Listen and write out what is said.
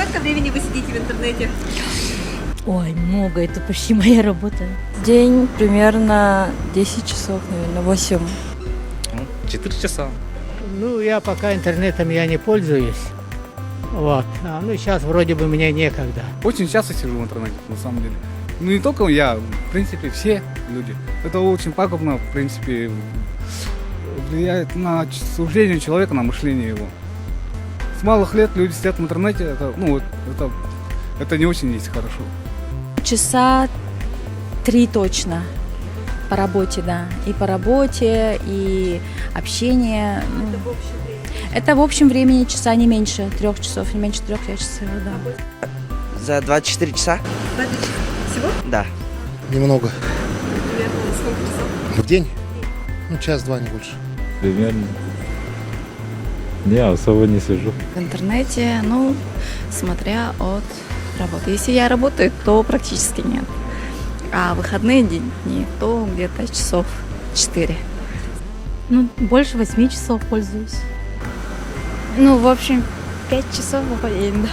Сколько времени вы сидите в интернете? Ой, много, это почти моя работа. День примерно 10 часов, наверное, 8. 4 часа. Ну, я пока интернетом я не пользуюсь. Вот. Ну, сейчас вроде бы мне некогда. Очень часто сижу в интернете, на самом деле. Ну, не только я, в принципе, все люди. Это очень пагубно, в принципе, влияет на суждение человека, на мышление его. С малых лет люди сидят в интернете, это не очень есть хорошо. Часа 3 точно. По работе, да. И по работе, и общение. Это в общем времени часа не меньше 3 часов, не меньше 3 часов, да. За 24 часа? 20 всего? Да. Немного. Примерно сколько часов? В день? Ну, час-два, не больше. Примерно. Не, особо не сижу. В интернете, ну, смотря от работы. Если я работаю, то практически нет. А выходные дни, то где-то часов 4. Ну, больше 8 часов пользуюсь. Ну, в общем, 5 часов в день, да.